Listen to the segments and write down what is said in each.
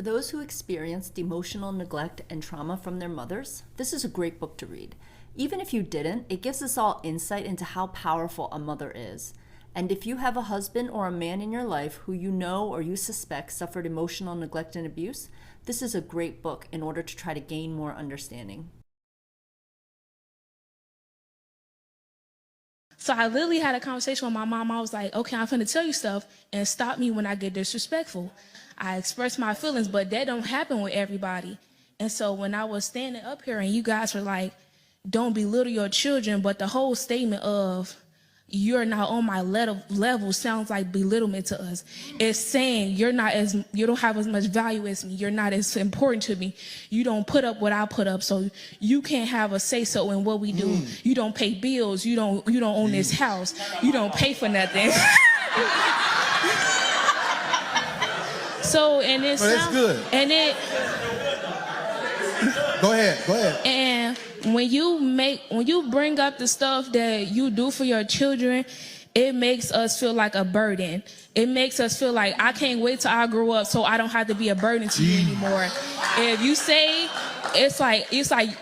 For those who experienced emotional neglect and trauma from their mothers, this is a great book to read. Even if you didn't, it gives us all insight into how powerful a mother is. And if you have a husband or a man in your life who you know or you suspect suffered emotional neglect and abuse, this is a great book in order to try to gain more understanding. So I literally had a conversation with my mom. I was like, okay, I'm finna tell you stuff and stop me when I get disrespectful. I express my feelings, but that don't happen with everybody. And so when I was standing up here and you guys were like, don't belittle your children, but the whole statement of you're not on my level sounds like belittlement to us. It's saying you don't have as much value as me. You're not as important to me. You don't put up what I put up, so you can't have a say so in what we do. You don't pay bills. You don't own this house. You don't pay for nothing. So and it that's good. And it. Go ahead. And when you bring up the stuff that you do for your children, it makes us feel like a burden. It makes us feel like I can't wait till I grow up so I don't have to be a burden to you anymore. If you say it's like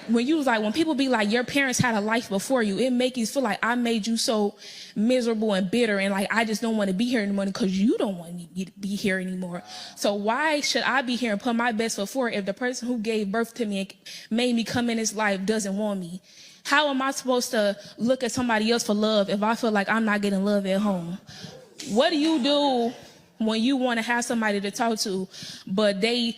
when people be like your parents had a life before you, it makes you feel like I made you so miserable and bitter and like I just don't want to be here anymore because you don't want me to be here anymore. So why should I be here and put my best foot forward if the person who gave birth to me and made me come in this life doesn't want me? How am I supposed to look at somebody else for love if I feel like I'm not getting love at home? What do you do when you want to have somebody to talk to, but they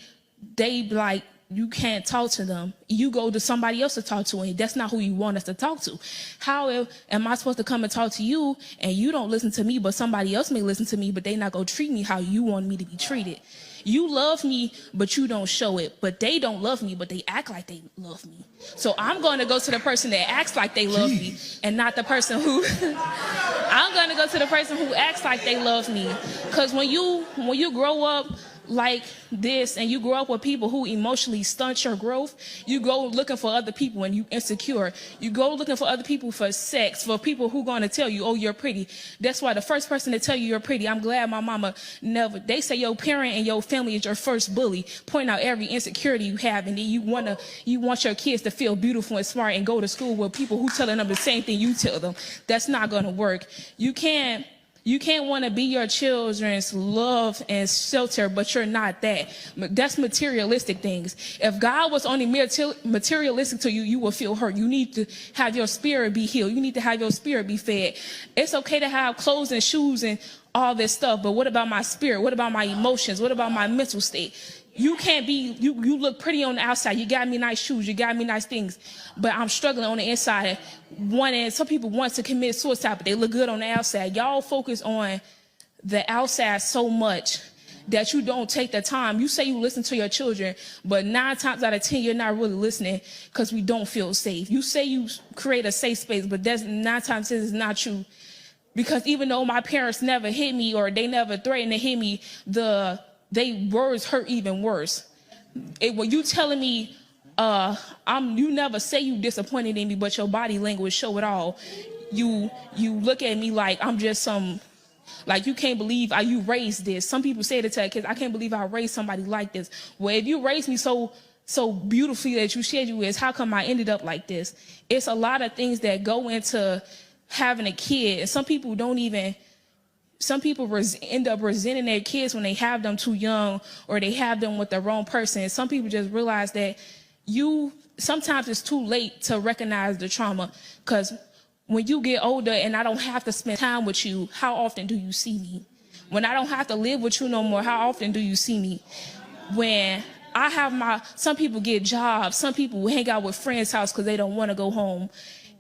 like you can't talk to them? You go to somebody else to talk to, and that's not who you want us to talk to. How am I supposed to come and talk to you, and you don't listen to me, but somebody else may listen to me, but they not gonna treat me how you want me to be treated? You love me, but you don't show it. But they don't love me, but they act like they love me. So I'm going to go to the person that acts like they love me and not the person who... I'm going to go to the person who acts like they love me. Because when you grow up like this and you grow up with people who emotionally stunt your growth, you go looking for other people and you insecure. You go looking for other people for sex, for people who going to tell you, oh, you're pretty. That's why the first person to tell you you're pretty, I'm glad my mama never, they say your parent and your family is your first bully, point out every insecurity you have, and then you want your kids to feel beautiful and smart and go to school with people who telling them the same thing you tell them. That's not going to work. You can't want to be your children's love and shelter, but you're not that. That's materialistic things. If God was only materialistic to you, you will feel hurt. You need to have your spirit be healed. You need to have your spirit be fed. It's okay to have clothes and shoes and all this stuff, but what about my spirit? What about my emotions? What about my mental state? You can't be, you look pretty on the outside. You got me nice shoes. You got me nice things. But I'm struggling on the inside. Some people want to commit suicide, but they look good on the outside. Y'all focus on the outside so much that you don't take the time. You say you listen to your children, but 9 times out of 10, you're not really listening because we don't feel safe. You say you create a safe space, but that's 9 times out of 10 is not true. Because even though my parents never hit me or they never threatened to hit me, they words hurt even worse. When you telling me, you never say you disappointed in me, but your body language show it all. You look at me like I'm just like you can't believe you raised this. Some people say it to their kids, I can't believe I raised somebody like this. Well, if you raised me so beautifully that you said you is, how come I ended up like this? It's a lot of things that go into having a kid, and some people end up resenting their kids when they have them too young or they have them with the wrong person. Some people just realize that sometimes it's too late to recognize the trauma, because when you get older and I don't have to spend time with you, how often do you see me? When I don't have to live with you no more, how often do you see me? When I have some people get jobs, some people hang out with friends' house because they don't want to go home,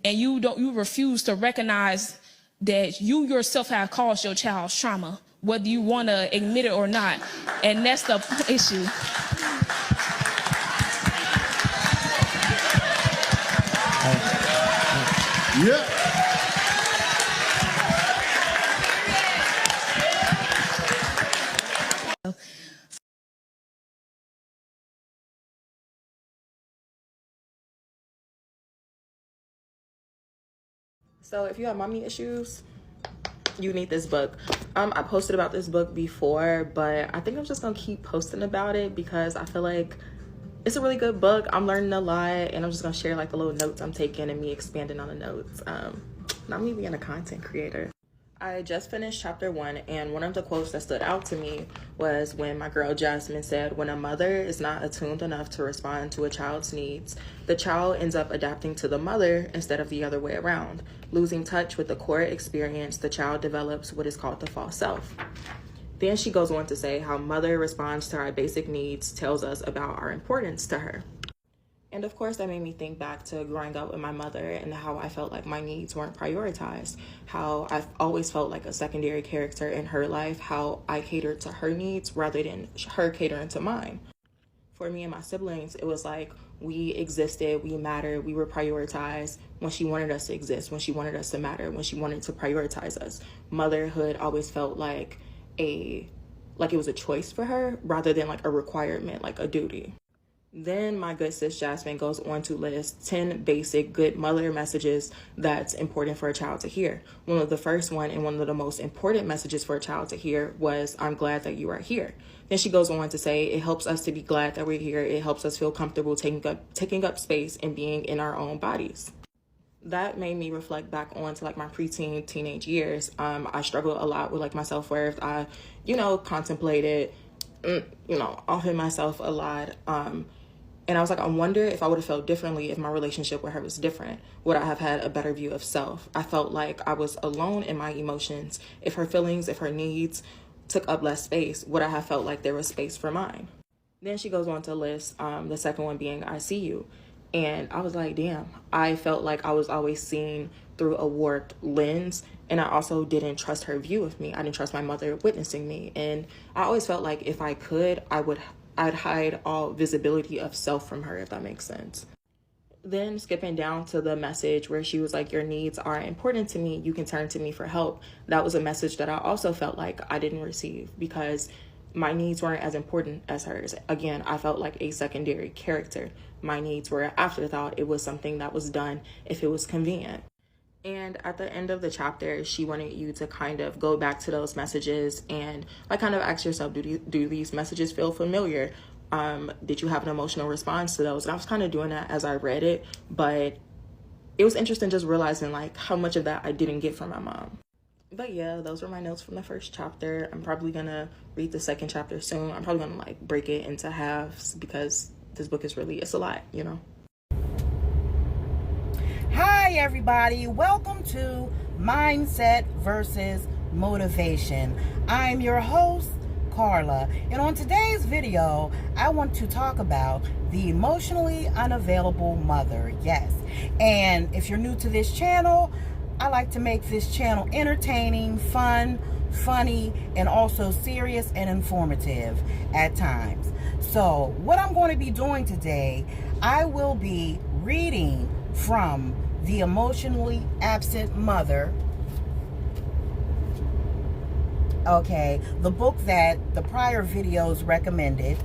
and you refuse to recognize that you yourself have caused your child's trauma, whether you want to admit it or not. And that's the issue. Yeah. So if you have mommy issues, you need this book. I posted about this book before, but I think I'm just gonna keep posting about it because I feel like it's a really good book. I'm learning a lot, and I'm just gonna share like the little notes I'm taking and me expanding on the notes. Not me being a content creator. I just finished chapter 1, and one of the quotes that stood out to me was when my girl Jasmine said, "When a mother is not attuned enough to respond to a child's needs, the child ends up adapting to the mother instead of the other way around. Losing touch with the core experience, the child develops what is called the false self." Then she goes on to say how mother responds to our basic needs tells us about our importance to her. And of course, that made me think back to growing up with my mother and how I felt like my needs weren't prioritized, how I've always felt like a secondary character in her life, how I catered to her needs rather than her catering to mine. For me and my siblings, it was like we existed, we mattered, we were prioritized when she wanted us to exist, when she wanted us to matter, when she wanted to prioritize us. Motherhood always felt like it was a choice for her rather than like a requirement, like a duty. Then my good sis Jasmine goes on to list 10 basic good mother messages that's important for a child to hear. One of the first one and one of the most important messages for a child to hear was, "I'm glad that you are here." Then she goes on to say, "It helps us to be glad that we're here. It helps us feel comfortable taking up space and being in our own bodies." That made me reflect back on to like my preteen, teenage years. I struggled a lot with like my self-worth. I, contemplated, offing myself a lot. And I was like, I wonder if I would have felt differently if my relationship with her was different. Would I have had a better view of self? I felt like I was alone in my emotions. If her feelings, if her needs took up less space, would I have felt like there was space for mine? Then she goes on to list the second one being, "I see you." And I was like, damn, I felt like I was always seen through a warped lens. And I also didn't trust her view of me. I didn't trust my mother witnessing me. And I always felt like if I could, I'd hide all visibility of self from her, if that makes sense. Then skipping down to the message where she was like, "Your needs are important to me. You can turn to me for help." That was a message that I also felt like I didn't receive because my needs weren't as important as hers. Again, I felt like a secondary character. My needs were an afterthought. It was something that was done if it was convenient. And at the end of the chapter, she wanted you to kind of go back to those messages and like kind of ask yourself, do these messages feel familiar? Did you have an emotional response to those? And I was kind of doing that as I read it, but it was interesting just realizing like how much of that I didn't get from my mom. But yeah, those were my notes from the first chapter. I'm probably gonna read the second chapter soon. I'm probably gonna like break it into halves because this book is it's a lot, Hi everybody, welcome to Mindset versus Motivation. I'm your host, Carla, and on today's video, I want to talk about the emotionally unavailable mother. Yes, and if you're new to this channel, I like to make this channel entertaining, fun, funny, and also serious and informative at times. So what I'm going to be doing today, I will be reading from The Emotionally Absent Mother. Okay, the book that the prior videos recommended.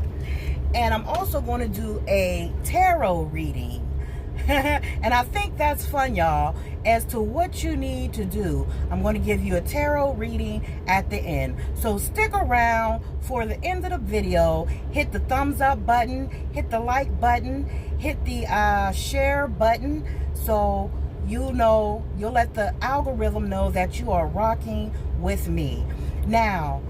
And I'm also going to do a tarot reading. And I think that's fun, y'all, as to what you need to do. I'm going to give you a tarot reading at the end. So stick around for the end of the video. Hit the thumbs up button, hit the like button, hit the share button, so you'll let the algorithm know that you are rocking with me. Now,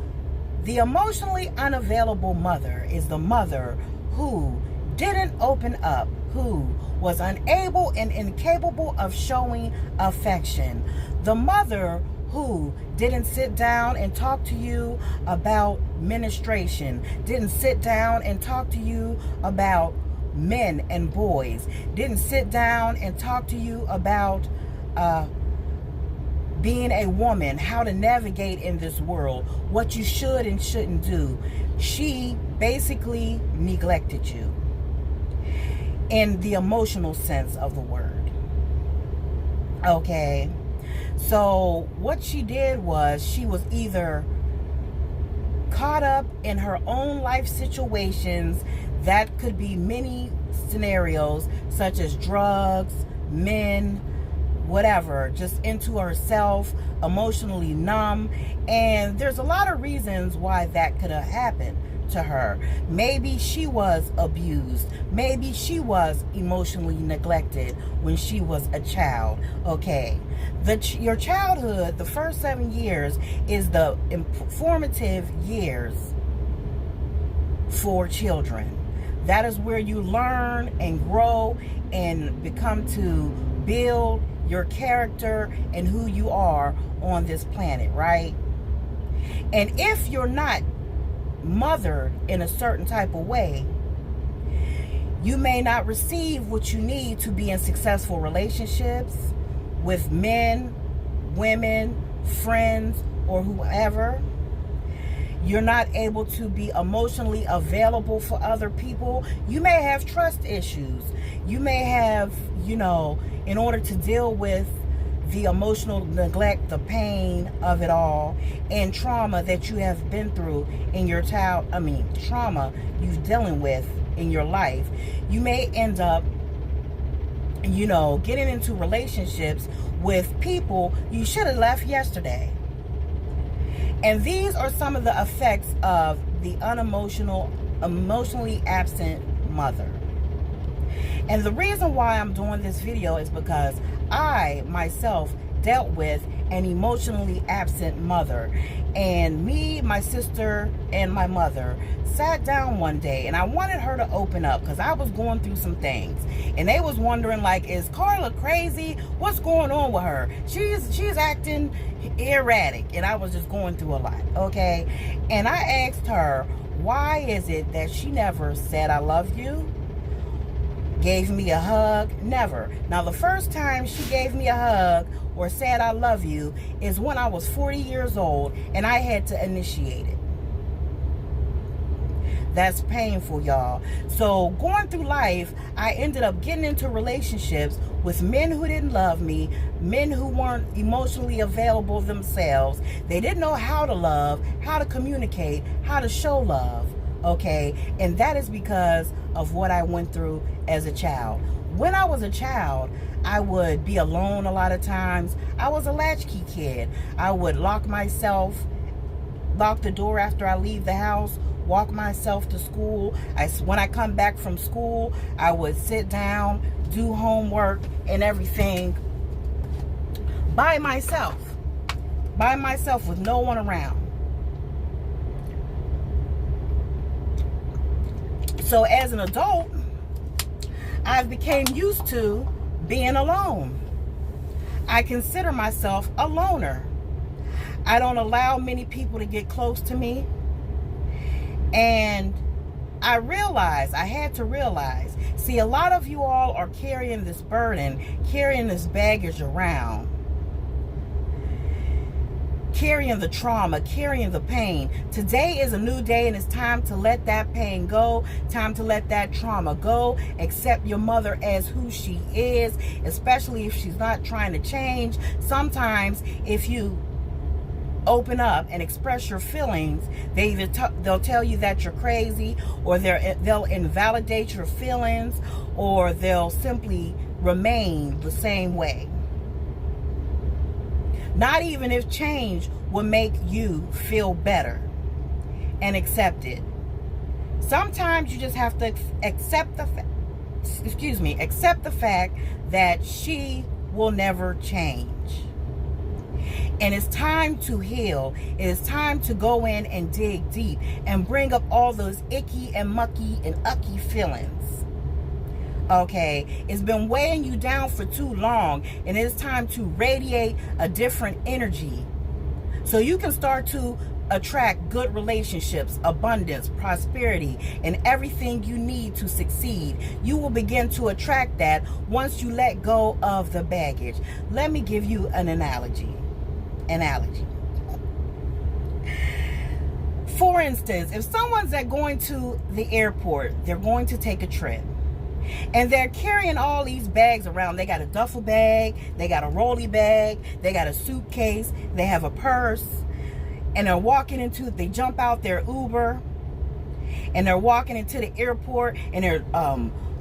the emotionally unavailable mother is the mother who didn't open up, who was unable and incapable of showing affection. The mother who didn't sit down and talk to you about ministration, didn't sit down and talk to you about men and boys, didn't sit down and talk to you about being a woman, how to navigate in this world, what you should and shouldn't do. She basically neglected you in the emotional sense of the word. Okay, so what she did was she was either caught up in her own life situations, that could be many scenarios such as drugs, men, whatever, just into herself, emotionally numb. And there's a lot of reasons why that could have happened to her. Maybe she was abused. Maybe she was emotionally neglected when she was a child. Okay, your childhood, the first 7 years, is the formative years for children. That is where you learn and grow and become to build your character and who you are on this planet, right? And if you're not mothered in a certain type of way, you may not receive what you need to be in successful relationships with men, women, friends, or whoever. You're not able to be emotionally available for other people. You may have trust issues. You may have, in order to deal with the emotional neglect, the pain of it all, and trauma that you have been through in your trauma you're dealing with in your life, you may end up, getting into relationships with people you should have left yesterday. And these are some of the effects of the emotionally absent mother. And the reason why I'm doing this video is because I myself dealt with an emotionally absent mother. And me, my sister, and my mother sat down one day, and I wanted her to open up because I was going through some things. And they was wondering, like, is Carla crazy? What's going on with her? She's acting erratic. And I was just going through a lot, okay? And I asked her, why is it that she never said I love you? Gave me a hug? Never. Now, the first time she gave me a hug or said I love you is when I was 40 years old and I had to initiate it. That's painful, y'all. So going through life, I ended up getting into relationships with men who didn't love me, men who weren't emotionally available themselves. They didn't know how to love, how to communicate, how to show love. Okay, and that is because of what I went through as a child. When I was a child, I would be alone a lot of times. I was a latchkey kid. I would lock the door after I leave the house, walk myself to school. When I come back from school, I would sit down, do homework and everything by myself with no one around. So as an adult, I've became used to being alone. I consider myself a loner. I don't allow many people to get close to me. And I had to realize, see, a lot of you all are carrying this burden, carrying this baggage around, carrying the trauma, carrying the pain. Today is a new day, and it's time to let that pain go, time to let that trauma go. Accept your mother as who she is, especially if she's not trying to change. Sometimes if you open up and express your feelings, they'll tell you that you're crazy, or they'll invalidate your feelings, or they'll simply remain the same way. Not even if change will make you feel better and accept it. Sometimes you just have to accept the fact that she will never change. And it's time to heal. It is time to go in and dig deep and bring up all those icky and mucky and ucky feelings. Okay, it's been weighing you down for too long, and it's time to radiate a different energy so you can start to attract good relationships, abundance, prosperity, and everything you need to succeed. You will begin to attract that once you let go of the baggage. Let me give you an analogy. For instance, if someone's going to the airport, they're going to take a trip, and they're carrying all these bags around. They got a duffel bag, they got a rolly bag, they got a suitcase, they have a purse, and they jump out their Uber, and they're walking into the airport, and they're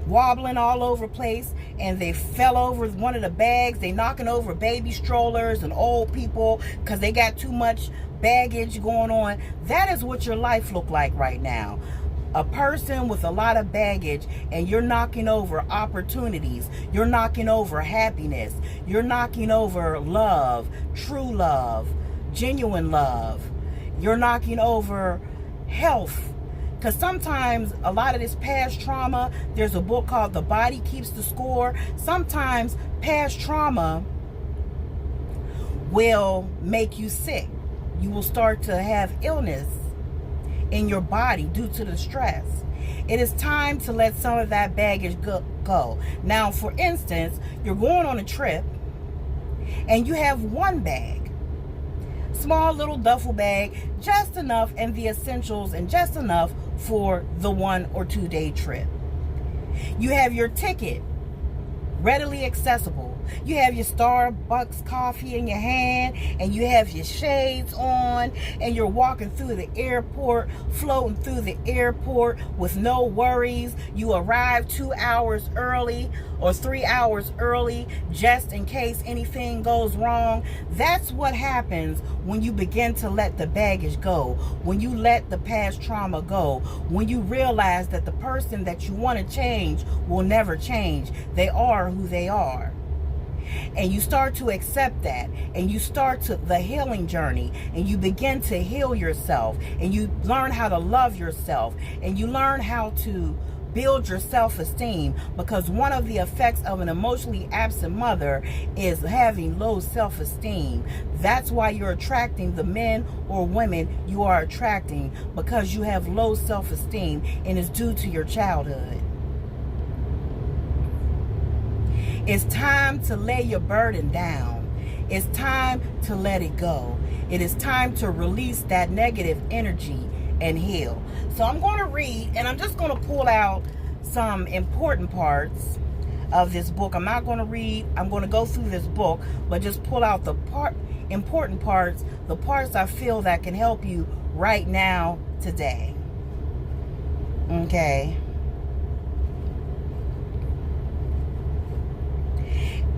wobbling all over the place, and they fell over one of the bags. They knocking over baby strollers and old people because they got too much baggage going on. That is what your life look like right now. A person with a lot of baggage, and you're knocking over opportunities. You're knocking over happiness. You're knocking over love, true love, genuine love. You're knocking over health. Because sometimes a lot of this past trauma, there's a book called The Body Keeps the Score. Sometimes past trauma will make you sick. You will start to have illness in your body due to the stress. It is time to let some of that baggage go. Now, for instance, you're going on a trip and you have one bag. Small little duffel bag, just enough, and the essentials, and just enough for the 1 or 2 day trip. You have your ticket readily accessible. You have your Starbucks coffee in your hand, and you have your shades on, and you're walking through the airport, floating through the airport with no worries. You arrive 2 hours early or 3 hours early just in case anything goes wrong. That's what happens when you begin to let the baggage go, when you let the past trauma go, when you realize that the person that you want to change will never change. They are who they are. And you start to accept that, and you start to the healing journey, and you begin to heal yourself, and you learn how to love yourself, and you learn how to build your self-esteem, because one of the effects of an emotionally absent mother is having low self-esteem. That's why you're attracting the men or women you are attracting, because you have low self-esteem, and it's due to your childhood. It's time to lay your burden down. It's time to let it go. It is time to release that negative energy and heal. So I'm going to read, and I'm just going to pull out some important parts of this book. I'm not going to read, I'm going to go through this book, but just pull out the important parts, the parts I feel that can help you right now, today. Okay.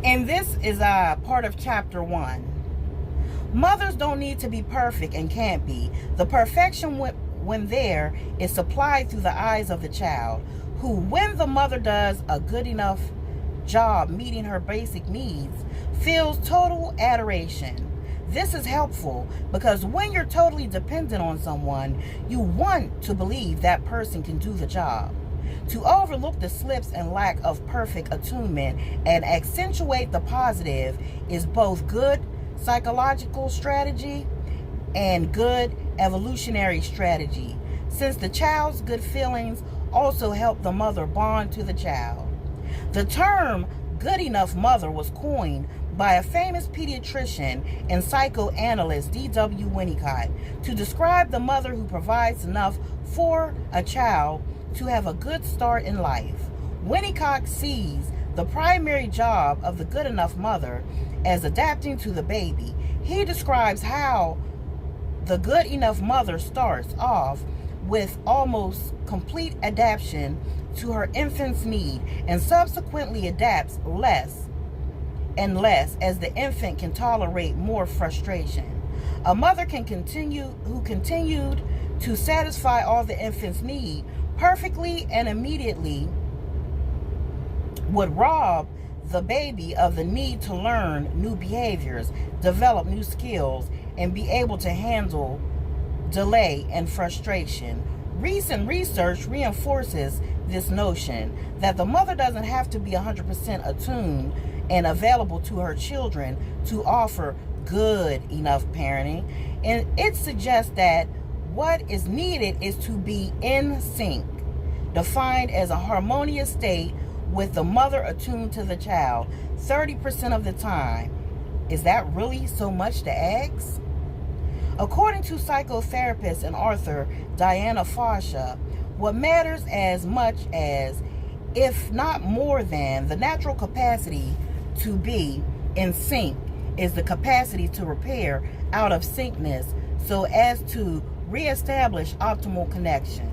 And this is part of chapter 1. Mothers don't need to be perfect and can't be. The perfection when there is supplied through the eyes of the child, who, when the mother does a good enough job meeting her basic needs, feels total adoration. This is helpful because when you're totally dependent on someone, you want to believe that person can do the job. To overlook the slips and lack of perfect attunement and accentuate the positive is both good psychological strategy and good evolutionary strategy, since the child's good feelings also help the mother bond to the child. The term good enough mother was coined by a famous pediatrician and psychoanalyst, D.W. Winnicott, to describe the mother who provides enough for a child to have a good start in life. Winnicott sees the primary job of the good enough mother as adapting to the baby. He describes how the good enough mother starts off with almost complete adaptation to her infant's need and subsequently adapts less and less as the infant can tolerate more frustration. A mother who continued to satisfy all the infant's need perfectly and immediately would rob the baby of the need to learn new behaviors, develop new skills, and be able to handle delay and frustration. Recent research reinforces this notion that the mother doesn't have to be 100% attuned and available to her children to offer good enough parenting, and it suggests that what is needed is to be in sync, defined as a harmonious state with the mother attuned to the child 30% of the time. Is that really so much to ask? According to psychotherapist and author Diana Fasha, what matters as much as, if not more than, the natural capacity to be in sync is the capacity to repair out of syncness so as to reestablish optimal connection.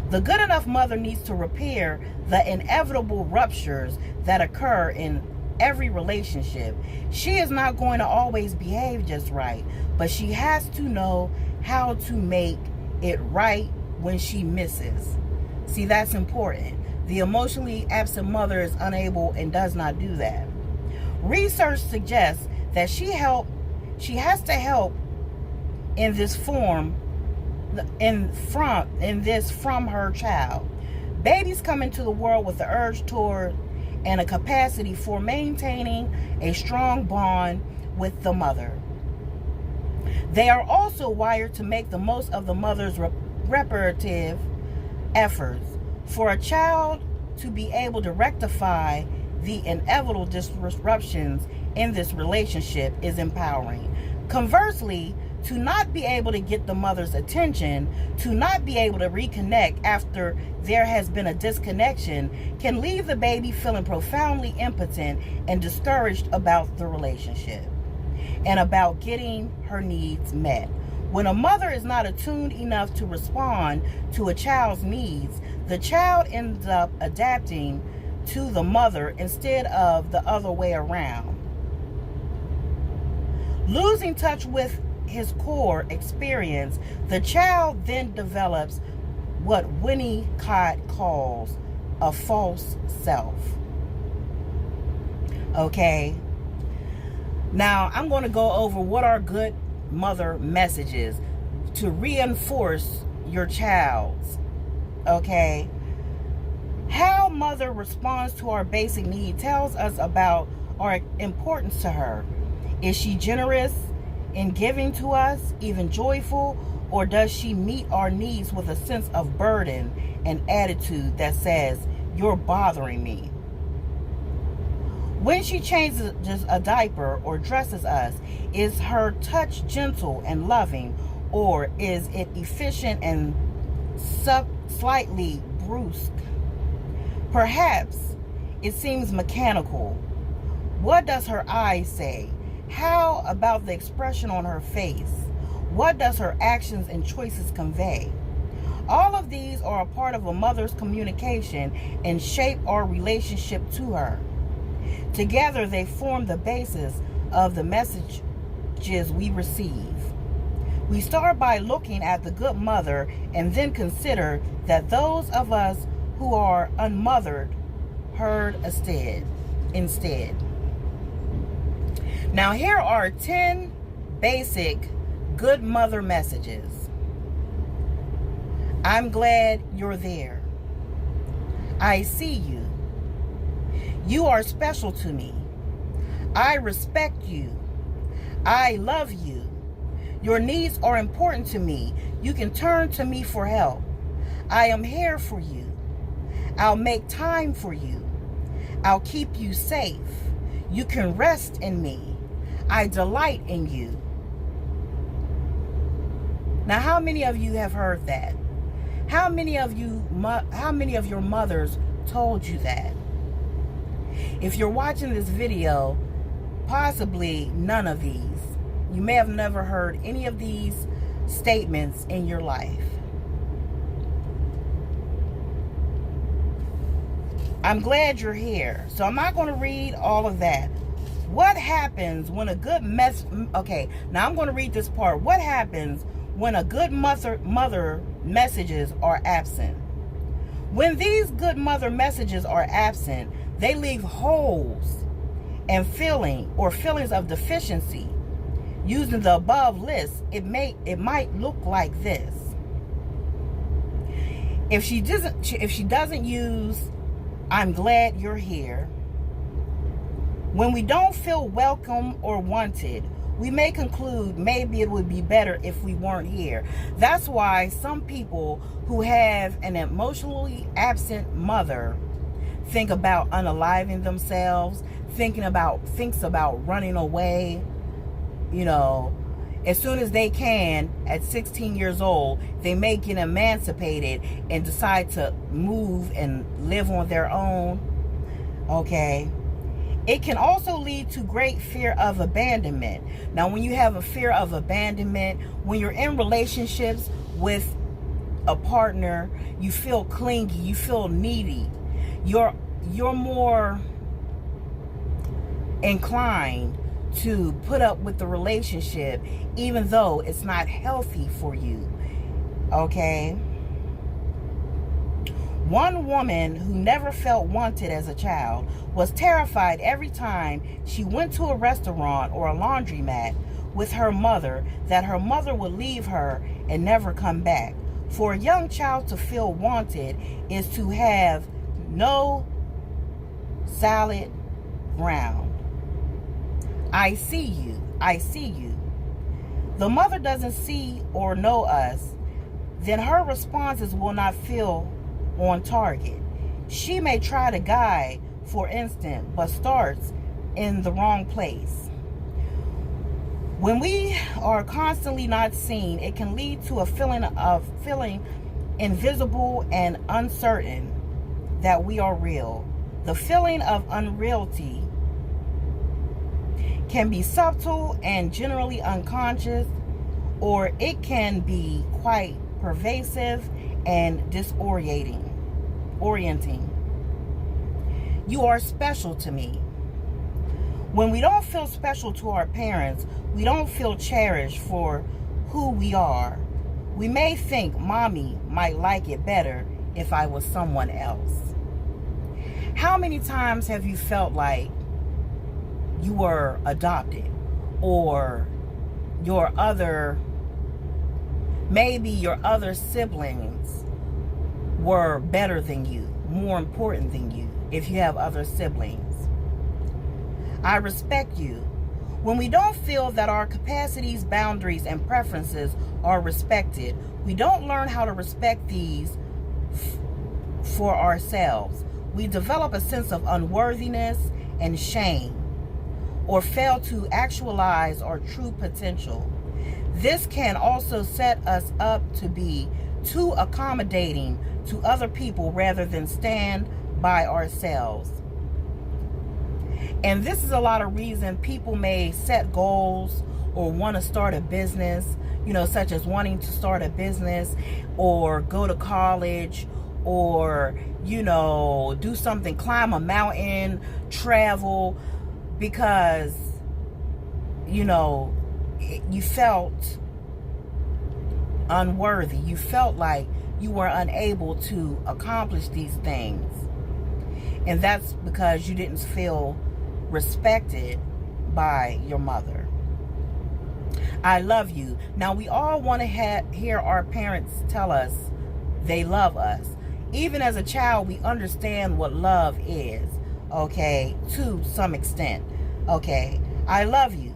The good enough mother needs to repair the inevitable ruptures that occur in every relationship. She is not going to always behave just right, but she has to know how to make it right when she misses. See, that's important. The emotionally absent mother is unable and does not do that. Research suggests that she has to help in this from her child. Babies come into the world with the urge toward and a capacity for maintaining a strong bond with the mother. They are also wired to make the most of the mother's reparative efforts. For a child to be able to rectify the inevitable disruptions in this relationship is empowering. Conversely, to not be able to get the mother's attention, to not be able to reconnect after there has been a disconnection, can leave the baby feeling profoundly impotent and discouraged about the relationship and about getting her needs met. When a mother is not attuned enough to respond to a child's needs, the child ends up adapting to the mother instead of the other way around. Losing touch with his core experience, the child then develops what Winnicott calls a false self. Okay? Now, I'm going to go over what are good mother messages to reinforce your child's. Okay? How mother responds to our basic need tells us about our importance to her. Is she generous in giving to us, even joyful, or does she meet our needs with a sense of burden and attitude that says, "You're bothering me"? When she changes a diaper or dresses us, is her touch gentle and loving, or is it efficient and slightly brusque? Perhaps it seems mechanical. What does her eyes say? How about the expression on her face? What does her actions and choices convey? All of these are a part of a mother's communication and shape our relationship to her. Together, they form the basis of the messages we receive. We start by looking at the good mother and then consider that those of us who are unmothered heard instead. Now, here are 10 basic good mother messages. I'm glad you're there. I see you. You are special to me. I respect you. I love you. Your needs are important to me. You can turn to me for help. I am here for you. I'll make time for you. I'll keep you safe. You can rest in me. I delight in you. Now, how many of you have heard that? How many of your mothers told you that? If you're watching this video, possibly none of these. You may have never heard any of these statements in your life. I'm glad you're here. So I'm not going to read all of that. What happens when a good okay, now I'm going to read this part. What happens when a good mother messages are absent? When these good mother messages are absent, they leave holes and feelings of deficiency. Using the above list, it might look like this. If she doesn't use "I'm glad you're here," when we don't feel welcome or wanted, we may conclude maybe it would be better if we weren't here. That's why some people who have an emotionally absent mother think about unaliving themselves, thinks about running away. You know, as soon as they can, at 16 years old, they may get emancipated and decide to move and live on their own. Okay. It can also lead to great fear of abandonment. Now, when you have a fear of abandonment, when you're in relationships with a partner, you feel clingy, you feel needy. You're more inclined to put up with the relationship even though it's not healthy for you. Okay? One woman who never felt wanted as a child was terrified every time she went to a restaurant or a laundromat with her mother that her mother would leave her and never come back. For a young child to feel wanted is to have no solid ground. I see you. I see you. The mother doesn't see or know us, then her responses will not feel on target. She may try to guide, for instance, but starts in the wrong place. When we are constantly not seen, it can lead to a feeling invisible and uncertain that we are real. The feeling of unreality can be subtle and generally unconscious, or it can be quite pervasive and disorienting. You are special to me. When we don't feel special to our parents, we don't feel cherished for who we are. We may think mommy might like it better if I was someone else. How many times have you felt like you were adopted, or maybe your other siblings were better than you, more important than you, if you have other siblings? I respect you. When we don't feel that our capacities, boundaries, and preferences are respected, we don't learn how to respect these for ourselves. We develop a sense of unworthiness and shame, or fail to actualize our true potential. This can also set us up to be too accommodating to other people rather than stand by ourselves. And this is a lot of reason people may set goals or want to start a business, such as wanting to start a business or go to college or, do something, climb a mountain, travel, because, you felt unworthy. You felt like you were unable to accomplish these things. And that's because you didn't feel respected by your mother. I love you. Now, we all want to hear our parents tell us they love us. Even as a child, we understand what love is, okay, to some extent. Okay, I love you.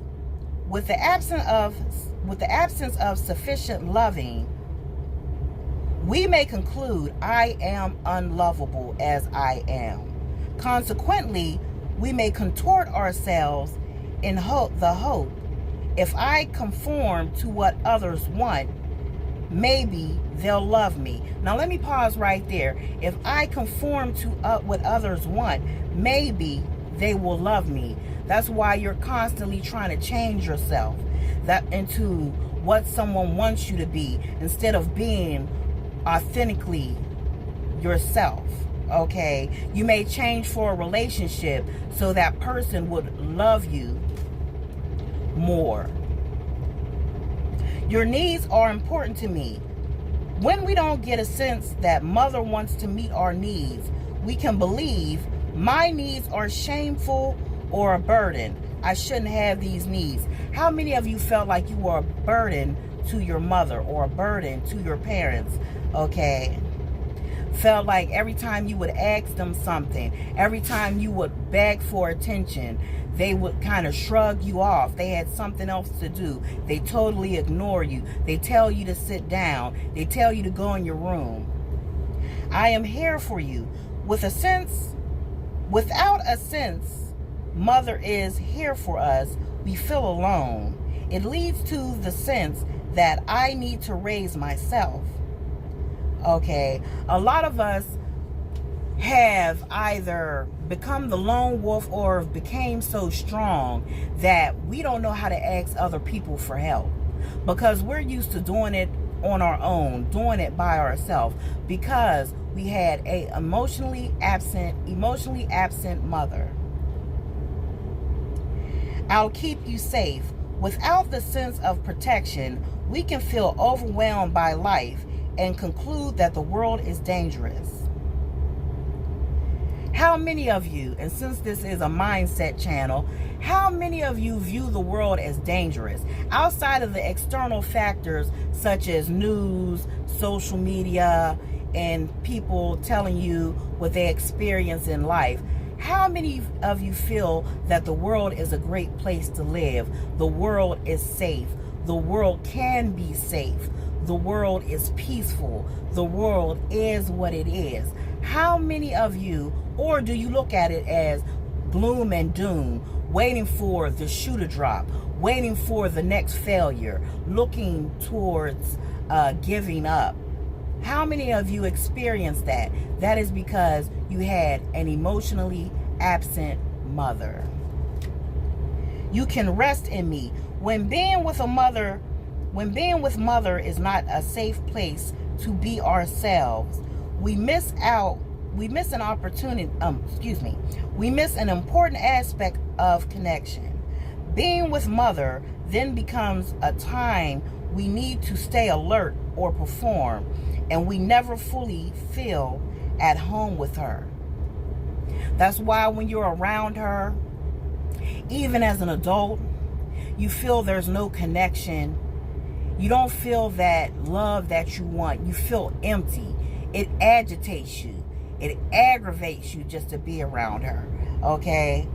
With the absence of sufficient loving, we may conclude I am unlovable as I am. Consequently, we may contort ourselves in the hope, if I conform to what others want, maybe they'll love me. Now let me pause right there. If I conform to what others want, maybe they will love me. That's why you're constantly trying to change yourself into what someone wants you to be, instead of being authentically yourself. Okay, you may change for a relationship so that person would love you more. Your needs are important to me. When we don't get a sense that mother wants to meet our needs, we can believe my needs are shameful or a burden. I shouldn't have these needs. How many of you felt like you were a burden to your mother or a burden to your parents? Okay. Felt like every time you would ask them something, every time you would beg for attention, they would kind of shrug you off. They had something else to do. They totally ignore you. They tell you to sit down. They tell you to go in your room. I am here for you. Without a sense, mother is here for us, we feel alone. It leads to the sense that I need to raise myself. Okay, a lot of us have either become the lone wolf or became so strong that we don't know how to ask other people for help, because we're used to doing it on our own, doing it by ourselves, because we had a emotionally absent mother. I'll keep you safe. Without the sense of protection, we can feel overwhelmed by life and conclude that the world is dangerous. How many of you, and since this is a mindset channel, how many of you view the world as dangerous outside of the external factors such as news, social media, and people telling you what they experience in life? How many of you feel that the world is a great place to live? The world is safe. The world can be safe. The world is peaceful. The world is what it is. How many of you, or do you look at it as gloom and doom, waiting for the shoe to drop, waiting for the next failure, looking towards giving up? How many of you experience that? That is because you had an emotionally absent mother. You can rest in me. When being with mother is not a safe place to be ourselves, we miss an important aspect of connection. Being with mother then becomes a time we need to stay alert or perform, and we never fully feel at home with her. That's why when you're around her, even as an adult, you feel there's no connection. You don't feel that love that you want. You feel empty. It agitates you. It aggravates you just to be around her. Okay?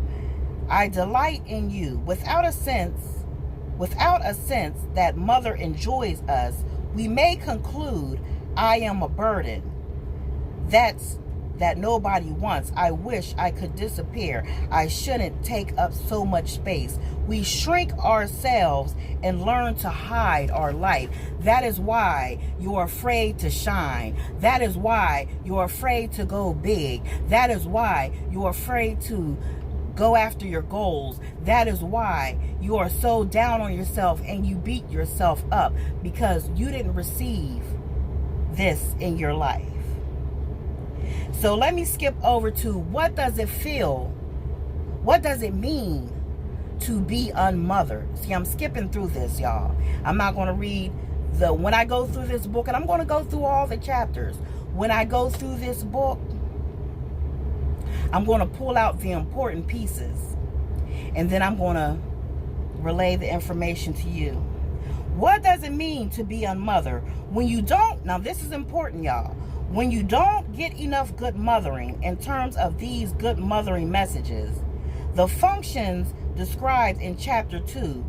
I delight in you. Without a sense that mother enjoys us, we may conclude I am a burden. That nobody wants. I wish I could disappear. I shouldn't take up so much space. We shrink ourselves and learn to hide our light. That is why you're afraid to shine. That is why you're afraid to go big. That is why you're afraid to go after your goals. That is why you are so down on yourself and you beat yourself up, because you didn't receive this in your life. So let me skip over to what does it mean to be unmothered? See, I'm skipping through this, y'all. I'm not going to read when I go through this book, and I'm going to go through all the chapters. When I go through this book, I'm going to pull out the important pieces, and then I'm going to relay the information to you. What does it mean to be unmothered? When you don't, now this is important, y'all. When you don't get enough good mothering in terms of these good mothering messages, the functions described in chapter 2,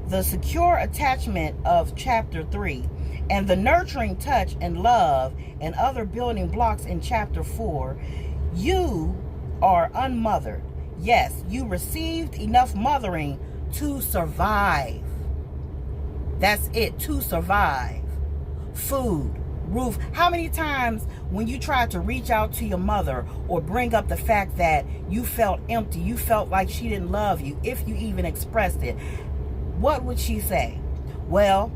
the secure attachment of chapter 3, and the nurturing touch and love and other building blocks in chapter 4, you are unmothered. Yes, you received enough mothering to survive. That's it, to survive. Food, roof. How many times when you tried to reach out to your mother or bring up the fact that you felt empty, you felt like she didn't love you, if you even expressed it, what would she say? Well,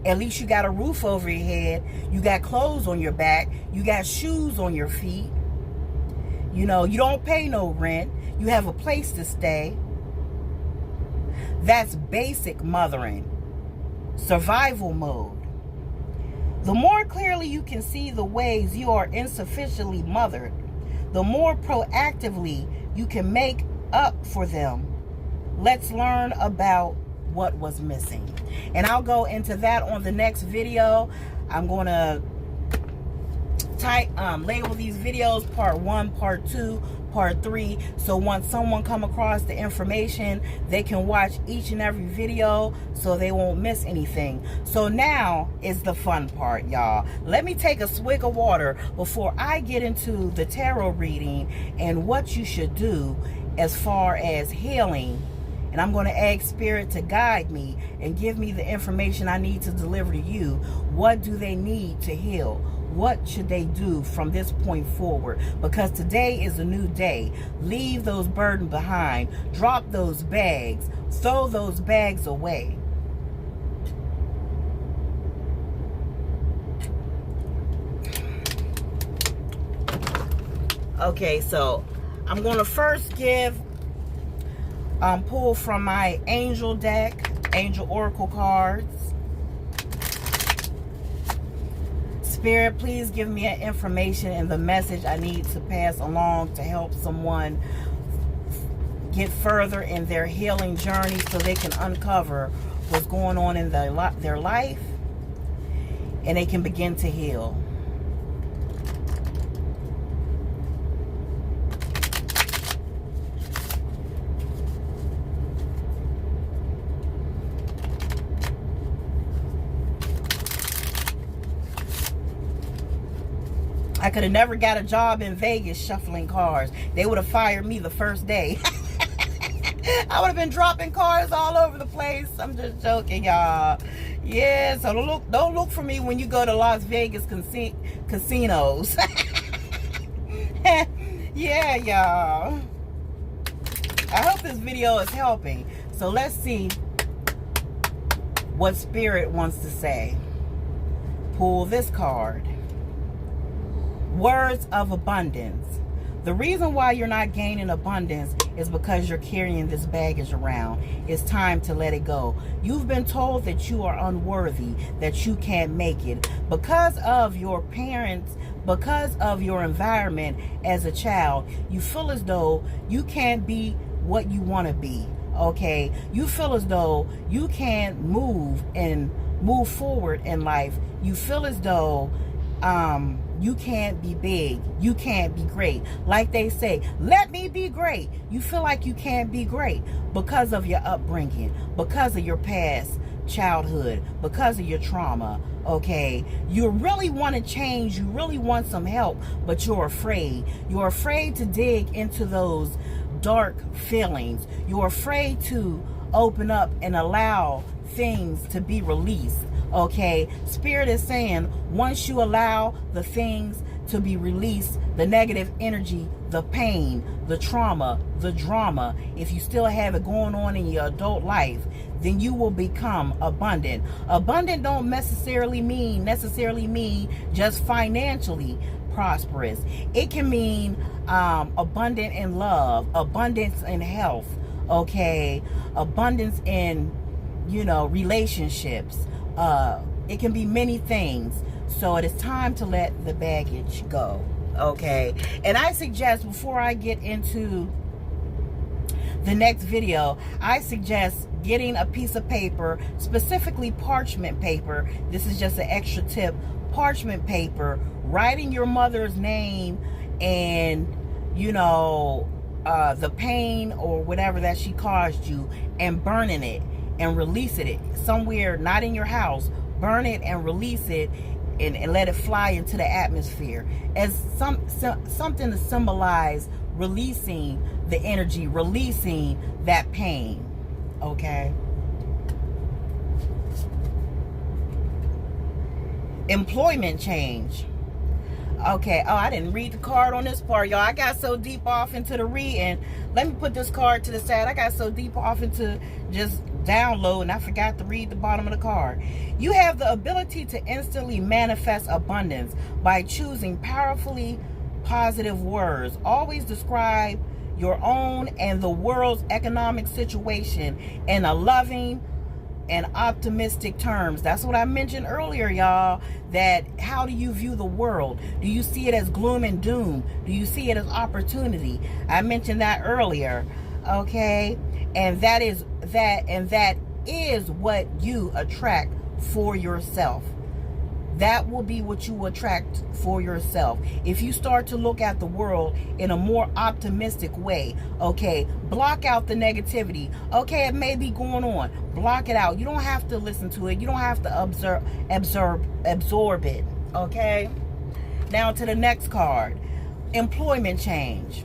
at least you got a roof over your head, you got clothes on your back, you got shoes on your feet, you know, you don't pay no rent, you have a place to stay. That's basic mothering, survival mode. The more clearly you can see the ways you are insufficiently mothered, the more proactively you can make up for them. Let's learn about what was missing. And I'll go into that on the next video. I'm going to label these videos part 1, part 2, part 3, so once someone come across the information, they can watch each and every video so they won't miss anything. So now is the fun part, y'all. Let me take a swig of water before I get into the tarot reading and what you should do as far as healing. And I'm going to ask Spirit to guide me and give me the information I need to deliver to you. What do they need to heal? What should they do from this point forward? Because today is a new day. Leave those burdens behind. Drop those bags. Throw those bags away. Okay, so I'm going to first pull from my angel deck, angel oracle cards. Spirit, please give me an information and the message I need to pass along to help someone get further in their healing journey so they can uncover what's going on in their life and they can begin to heal. I could have never got a job in Vegas shuffling cars. They would have fired me the first day. I would have been dropping cars all over the place. I'm just joking, y'all. Yeah, so don't look for me when you go to Las Vegas casinos. Yeah, y'all. I hope this video is helping. So let's see what Spirit wants to say. Pull this card. Words of abundance. The reason why you're not gaining abundance is because you're carrying this baggage around. It's time to let it go. You've been told that you are unworthy, that you can't make it. Because of your parents, because of your environment as a child, you feel as though you can't be what you want to be. Okay? You feel as though you can't move forward in life. You feel as though you can't be big, you can't be great. Like they say, let me be great. You feel like you can't be great because of your upbringing, because of your past childhood, because of your trauma. Okay, you really want to change, you really want some help, but you're afraid. You're afraid to dig into those dark feelings. You're afraid to open up and allow things to be released. Okay, Spirit is saying once you allow the things to be released, the negative energy, the pain, the trauma, the drama, if you still have it going on in your adult life, then you will become abundant. Abundant don't necessarily mean just financially prosperous. It can mean abundant in love, abundance in health, okay, abundance in, relationships. It can be many things. So it is time to let the baggage go. Okay. And I suggest, before I get into the next video, I suggest getting a piece of paper, specifically parchment paper. This is just an extra tip. Parchment paper, writing your mother's name and, the pain or whatever that she caused you, and burning it and releasing it somewhere, not in your house. Burn it and release it and let it fly into the atmosphere as something to symbolize releasing the energy, releasing that pain. Okay. Employment change. Okay. Oh, I didn't read the card on this part, y'all. I got so deep off into the reading. Let me put this card to the side. I got so deep off into just download and I forgot to read the bottom of the card. You have the ability to instantly manifest abundance by choosing powerfully positive words. Always describe your own and the world's economic situation in a loving and optimistic terms. That's what I mentioned earlier, y'all, that how do you view the world? Do you see it as gloom and doom? Do you see it as opportunity? I mentioned that earlier. Okay, and that is what you attract for yourself. That will be what you attract for yourself. If you start to look at the world in a more optimistic way, okay, block out the negativity. Okay, it may be going on. Block it out. You don't have to listen to it. You don't have to absorb it. Okay? Now to the next card. Employment change.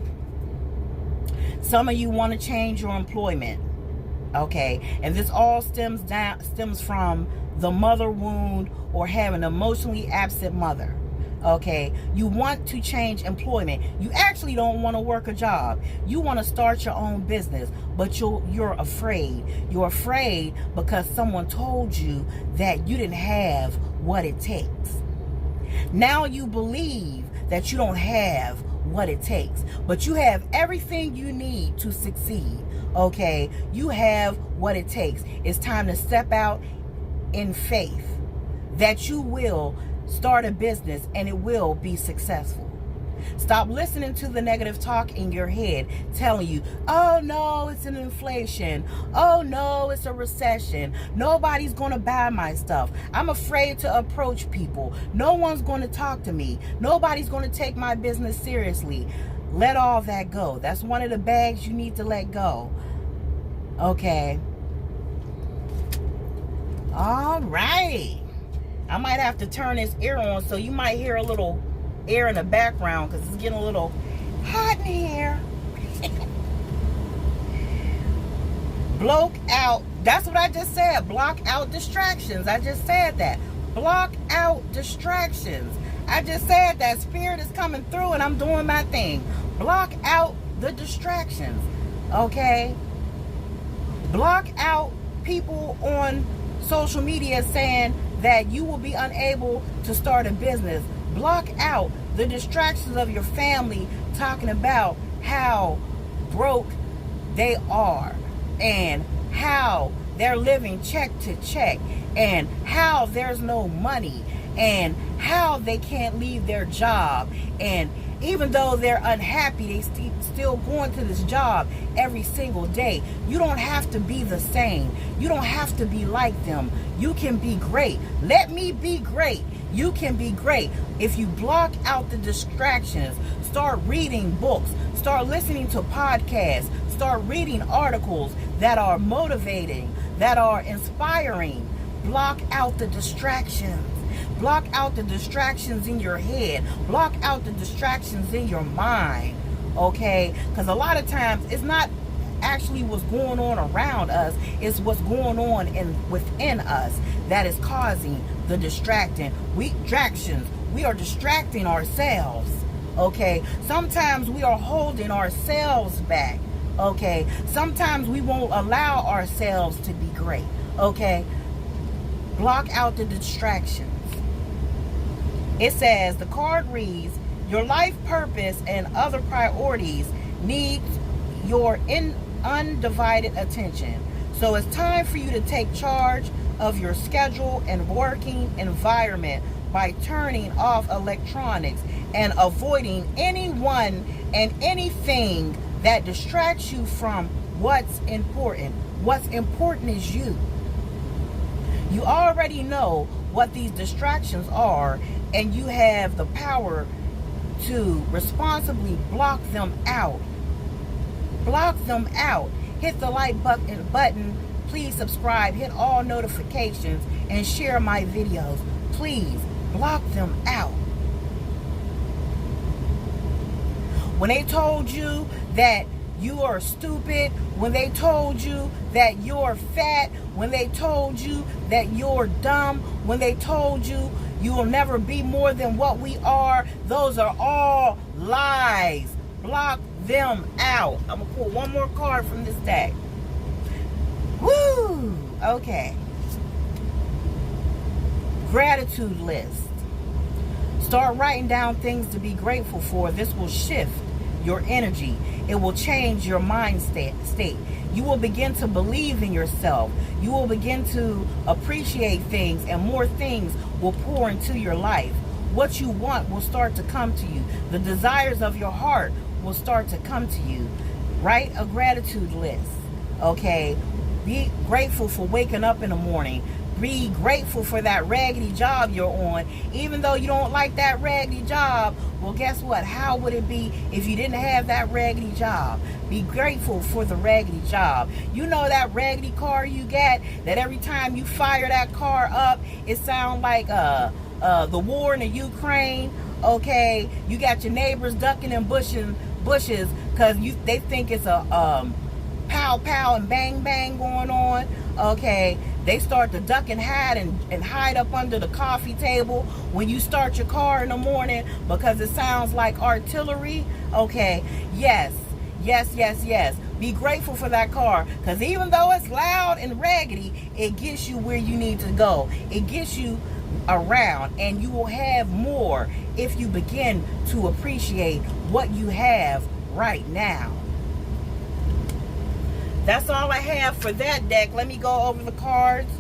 Some of you want to change your employment. Okay, and this all stems from the mother wound or having an emotionally absent mother. Okay, you want to change employment. You actually don't want to work a job. You want to start your own business, but you're afraid. You're afraid because someone told you that you didn't have what it takes. Now you believe that you don't have what it takes. But you have everything you need to succeed. Okay, you have what it takes. It's time to step out in faith that you will start a business and it will be successful. Stop listening to the negative talk in your head telling you, oh no, it's an inflation. Oh no, it's a recession. Nobody's going to buy my stuff. I'm afraid to approach people. No one's going to talk to me. Nobody's going to take my business seriously. Let all that go. That's one of the bags you need to let go. Okay. All right. I might have to turn this ear on, so you might hear a little air in the background because it's getting a little hot in here. Block out. That's what I just said. Block out distractions. I just said that. Block out distractions. I just said that. Spirit is coming through and I'm doing my thing. Block out the distractions. Okay? Block out people on social media saying that you will be unable to start a business. Block out the distractions of your family talking about how broke they are and how they're living check to check and how there's no money and how they can't leave their job, and even though they're unhappy, they still going to this job every single day. You don't have to be the same. You don't have to be like them. You can be great. Let me be great. You can be great. If you block out the distractions, start reading books, start listening to podcasts, start reading articles that are motivating, that are inspiring. Block out the distractions. Block out the distractions in your head. Block out the distractions in your mind. Okay? Because a lot of times it's not actually what's going on around us. It's what's going on within us that is causing the distractions. We are distracting ourselves. Okay? Sometimes we are holding ourselves back. Okay? Sometimes we won't allow ourselves to be great. Okay? Block out the distractions. It says, the card reads, your life purpose and other priorities need your undivided attention. So it's time for you to take charge of your schedule and working environment by turning off electronics and avoiding anyone and anything that distracts you from what's important. What's important is you. You already know what these distractions are, and you have the power to responsibly block them out. Block them out. Hit the like button. Please subscribe. Hit all notifications and share my videos. Please block them out. When they told you that you are stupid, when they told you that you're fat, when they told you that you're dumb, when they told you you will never be more than what we are, those are all lies. Block them out. I'm going to pull one more card from this deck. Woo! Okay. Gratitude list. Start writing down things to be grateful for. This will shift your energy. It will change your mind state. You will begin to believe in yourself. You will begin to appreciate things, and more things will pour into your life. What you want will start to come to you. The desires of your heart will start to come to you. Write a gratitude list. Okay? Be grateful for waking up in the morning. Be grateful for that raggedy job you're on. Even though you don't like that raggedy job, well, guess what? How would it be if you didn't have that raggedy job? Be grateful for the raggedy job. You know that raggedy car you get, that every time you fire that car up, it sounds like the war in the Ukraine. Okay, you got your neighbors ducking in bushes because they think it's a pow pow and bang bang going on. Okay, they start to duck and hide and hide up under the coffee table when you start your car in the morning because it sounds like artillery. Okay, yes. Be grateful for that car, because even though it's loud and raggedy, it gets you where you need to go. It gets you around, and you will have more if you begin to appreciate what you have right now. That's all I have for that deck. Let me go over the cards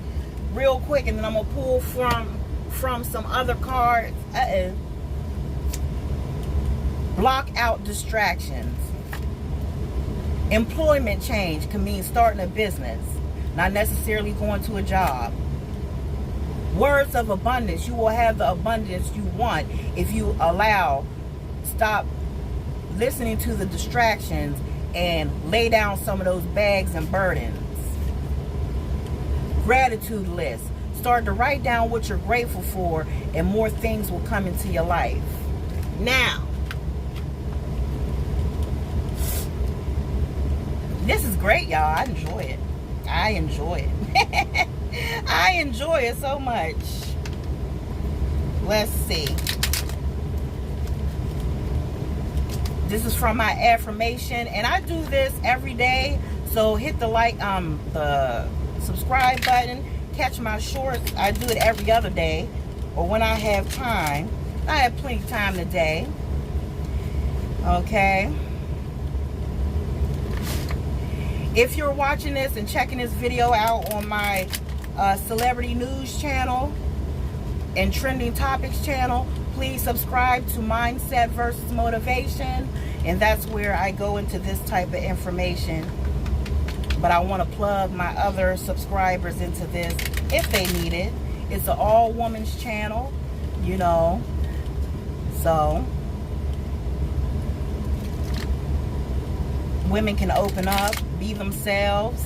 real quick, and then I'm gonna pull from some other cards. Block out distractions. Employment change can mean starting a business, not necessarily going to a job. Words of abundance. You will have the abundance you want if you stop listening to the distractions and lay down some of those bags and burdens. Gratitude list. Start to write down what you're grateful for, and more things will come into your life. Now, this is great, y'all. I enjoy it. I enjoy it so much. Let's see. This is from my affirmation, and I do this every day. So hit the the subscribe button. Catch my shorts. I do it every other day, or when I have time. I have plenty of time today. Okay. If you're watching this and checking this video out on my celebrity news channel and trending topics channel, please subscribe to Mindset versus Motivation, and that's where I go into this type of information. But I want to plug my other subscribers into this if they need it. It's an all women's channel, you know, so women can open up, be themselves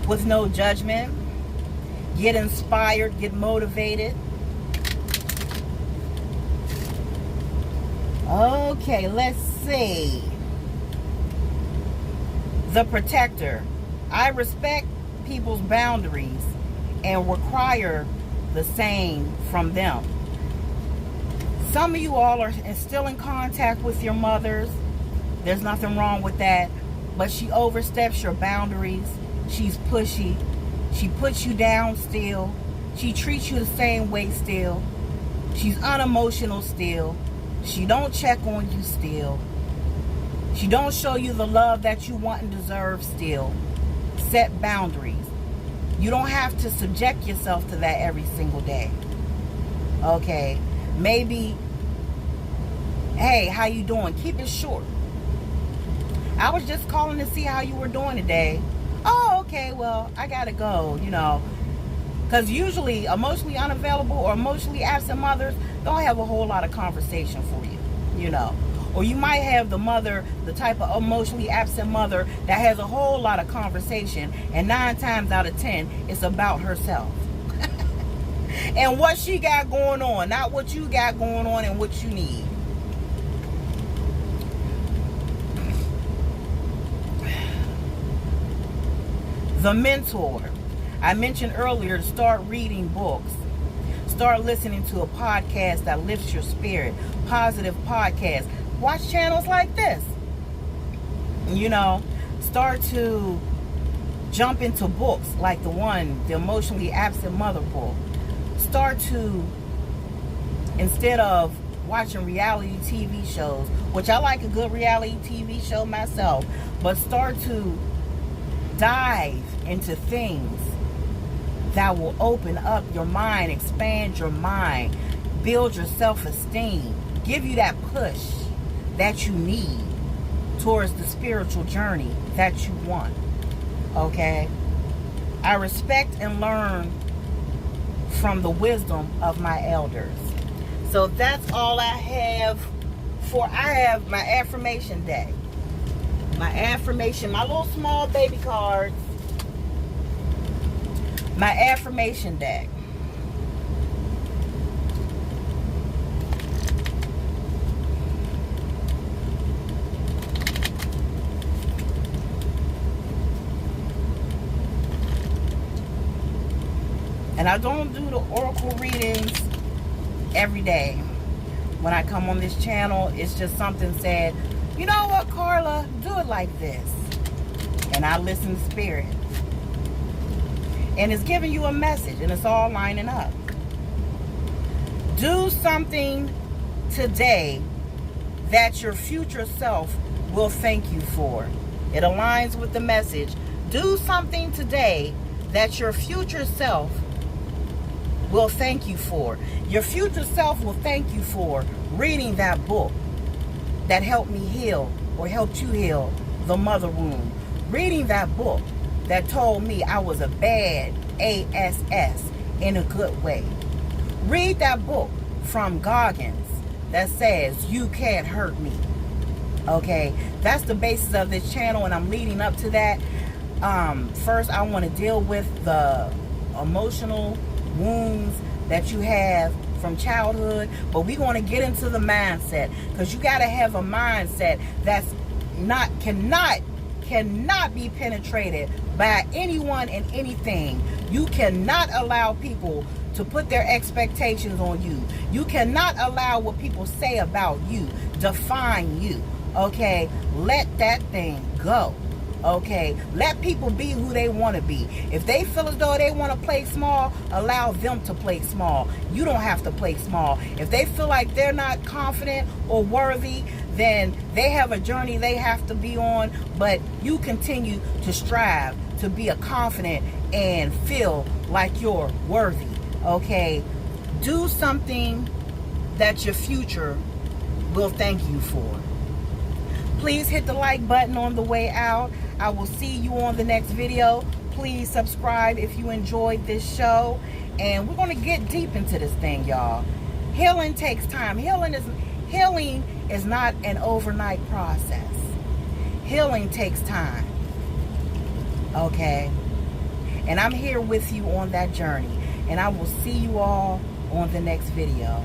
with no judgment, get inspired, get motivated. Okay, let's see. The protector. I respect people's boundaries and require the same from them. Some of you all are still in contact with your mothers. There's nothing wrong with that, but she oversteps your boundaries. She's pushy. She puts you down still. She treats you the same way still. She's unemotional still. She don't check on you still. She don't show you the love that you want and deserve still. Set boundaries. You don't have to subject yourself to that every single day. Okay, maybe, hey, how you doing? Keep it short. I was just calling to see how you were doing today. Oh, okay, well, I gotta go, you know. Because usually emotionally unavailable or emotionally absent mothers don't have a whole lot of conversation for you, you know. Or you might have the mother, the type of emotionally absent mother that has a whole lot of conversation, and 9 times out of 10, it's about herself. And what she got going on, not what you got going on and what you need. The mentor. I mentioned earlier to start reading books. Start listening to a podcast that lifts your spirit. Positive podcasts. Watch channels like this. You know, start to jump into books like the emotionally absent mother book. Start to, instead of watching reality TV shows, which I like a good reality TV show myself, but start to dive into things that will open up your mind, expand your mind, build your self-esteem, give you that push that you need towards the spiritual journey that you want. Okay? I respect and learn from the wisdom of my elders. So that's all I have I have my affirmation deck. My affirmation, my little small baby cards. My affirmation deck. And I don't do the oracle readings every day. When I come on this channel, it's just something said, you know what, Carla, do it like this. And I listen to spirit. And it's giving you a message, and it's all lining up. Do something today that your future self will thank you for. It aligns with the message. Do something today that your future self will thank you for. Your future self will thank you for reading that book that helped me heal, or helped you heal, the mother wound. Reading that book that told me I was a bad ASS in a good way. Read that book from Goggins that says you can't hurt me. Okay, that's the basis of this channel, and I'm leading up to that. First, I want to deal with the emotional wounds that you have from childhood, but we're going to get into the mindset, because you got to have a mindset that's cannot be penetrated by anyone and anything. You cannot allow people to put their expectations on you. You cannot allow what people say about you define you. Okay, let that thing go. Okay, let people be who they want to be. If they feel as though they want to play small, allow them to play small. You don't have to play small. If they feel like they're not confident or worthy, then they have a journey they have to be on, but you continue to strive to be a confident and feel like you're worthy. Okay, do something that your future will thank you for. Please hit the like button on the way out. I will see you on the next video. Please subscribe if you enjoyed this show. And we're going to get deep into this thing, y'all. Healing takes time. Healing is not an overnight process. Healing takes time. Okay? And I'm here with you on that journey. And I will see you all on the next video.